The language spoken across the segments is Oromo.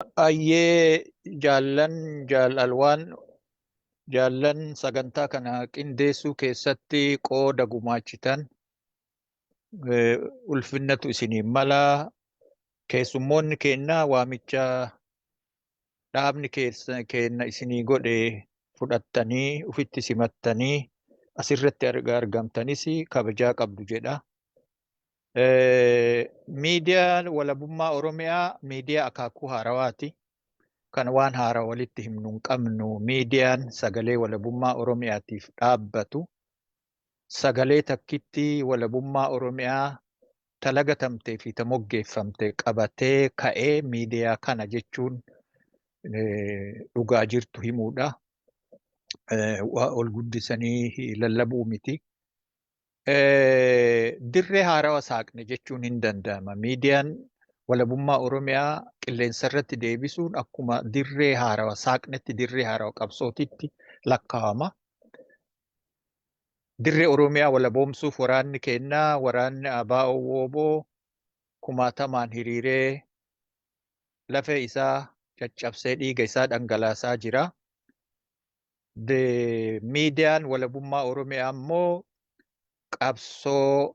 Ayyee jaalalwaan jaallan sagantaa kana qindeessuu keessatti qooda gumaachitan ulfinnatu isinii mala keessummoonni keenna waamicha dhaabni keenna isinii godhe fudhattanii ufitti simattanii asirratti argamtanis kabajaa qabdu jedha. Miidiyaan walabummaa Oromiyaa miidiyaa akaakuu haarawaati. Kan waan haaraa walitti himnu hin qabnu miidiyaan sagalee walabummaa Oromiyaatiif dhaabbatu sagalee takkitti walabummaa Oromiyaa talagatamtee fi tamoggeeffamte qabatee ka'ee miidiyaa kana jechuun dhugaa jirtu himuudha. Ol guddisanii lallabuu miti. Dirree haarawa saaqne jechuun hin danda'ama. Miidiyaan walabummaa Oromiyaa qilleensarratti deebisuun akkuma dirree haarawa saaqnetti dirree haarawa qabsootitti lakkaa'ama. Dirree Oromiyaa walaboomsuuf waraanni kennaa waraanni ABO WBO kumaatamaan hiriiree lafee isaa caccabsee dhiiga isaa dhangalaasaa jira. Miidiyaan walabummaa Oromiyaa immoo qabsoo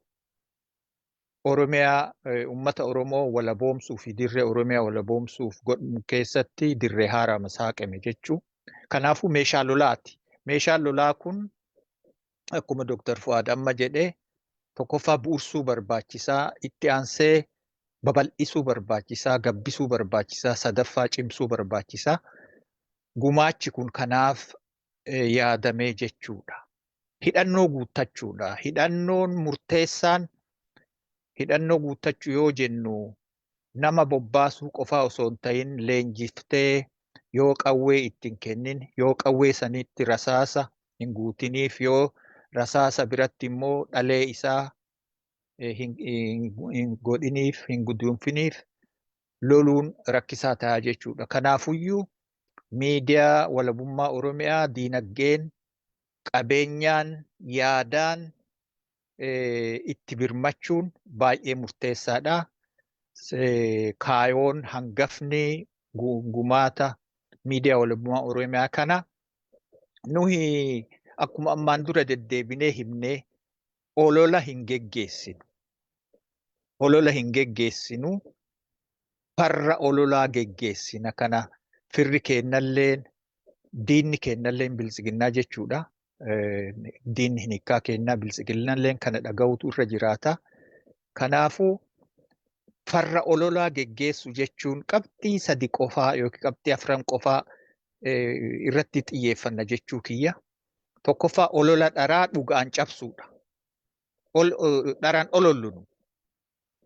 Oromiyaa uummata Oromoo walaboomsuu fi dirree Oromiyaa walaboomsuuf godhamu keessatti dirree haarawa saaqame jechuu. Kanaafuu meeshaa lolaati. Meeshaan lolaa kun akkuma Dr. Fuad amma jedhee tokkoffaa bu'uursuu barbaachisaa, itti aansee babal'isuu barbaachisaa, gabbisuu barbaachisaa, sadaffaa cimsuu barbaachisaa. Gumaachi kun kanaaf yaadamee jechuudha. Hidhannoo guuttachuudha. Hidhannoon murteessaan hidhannoo guuttachuu yoo jennu nama bobbaasuu qofaa osoo hin ta'in leenjiftee yoo qawwee ittiin kennin yoo qawwee sanitti rasaasa hin guutiniif yoo rasaasa biratti immoo dhalee isaa hin godhiniif hin guduunfiniif loluun rakkisaa ta'a jechuudha. Kanaafuyyuu miidiyaa walabummaa Oromiyaa diinagdeen qabeenyaan yaadaan itti birmachuun baay'ee murteessaadha. Kaayoon hangafni gumaata miidiyaa walabummaa Oromiyaa kana nuyi akkuma ammaan dura deddeebinee himnee olola hin geggeessinu. Olola hin geggeessinu farra ololaa geggeessina. Kana firri kennalleen diinni kennalleen bilisiginnaa jechuudha. Diinni hin hiikaa kennaa bilisiginnalleen kana dhaga'utu irra jiraata. Kanaafuu farra ololaa geggeessu jechuun qabxii 3 qofaa yookiin qabxii 4 qofaa irratti xiyyeeffanna jechuu kiyya. Tokkoffaa olola dharaa dhugaan cabsuudha. Dharaan olollunu.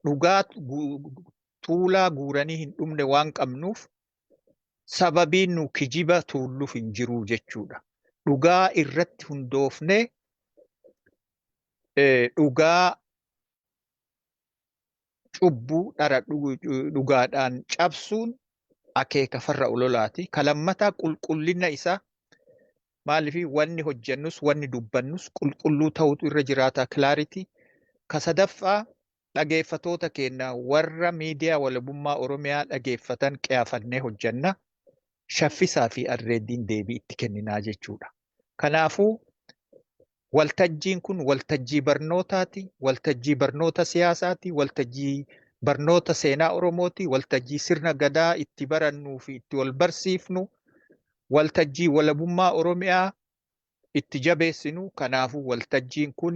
Dhugaa tuulaa guuranii hin dhumne waan qabnuuf sababiin nu kijiba tuulluuf hin jiru jechuudha. Dhugaa irratti hundoofne dhugaa cubbuu dhara dhugaadhaan cabsuun akeeka farra ololaati. Kalammataa qulqullina isaa maaliif wanni hojjennus wanni dubbannus qulqulluu ta'utu irra jiraata kilaaritii. Ka sadaffaa dhageeffatoota keenya warra miidiyaa walabummaa Oromiyaa dhageeffatan qiyaafannee hojjenna. Shaffisaa fi arreeddiin deebii itti kenninaa jechuudha. Kanaafuu waltajjiin kun waltajjii barnootaati, waltajjii barnoota siyaasaati, waltajjii barnoota seenaa Oromooti, waltajjii sirna gadaa itti barannuu fi itti wal barsiifnu, waltajjii walabummaa Oromiyaa itti jabeessinu. Kanaafuu waltajjiin kun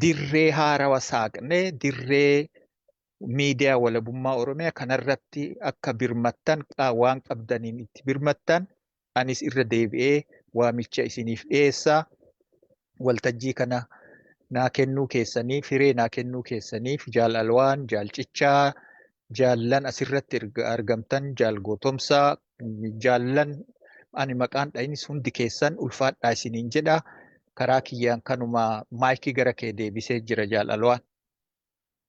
dirree haarawa saaqnee dirree miidiyaa walabummaa Oromiyaa kanarratti akka birmattan waan qabdaniin itti birmattan anis irra deebi'ee waamicha isiniif dhiyeessaa. Waltajjii kana naa kennuu keessaniif hiree naa kennuu keessaniif jaalalwaan jaalcichaa jaallan asirratti argamtan jaalgotomsaa jaallan ani maqaan dha'inis hundi keessan ulfaadhaa isiniin jedha. Karaa kiyyaan kanuma maayikii gara kee deebisee jira jaalalwaan.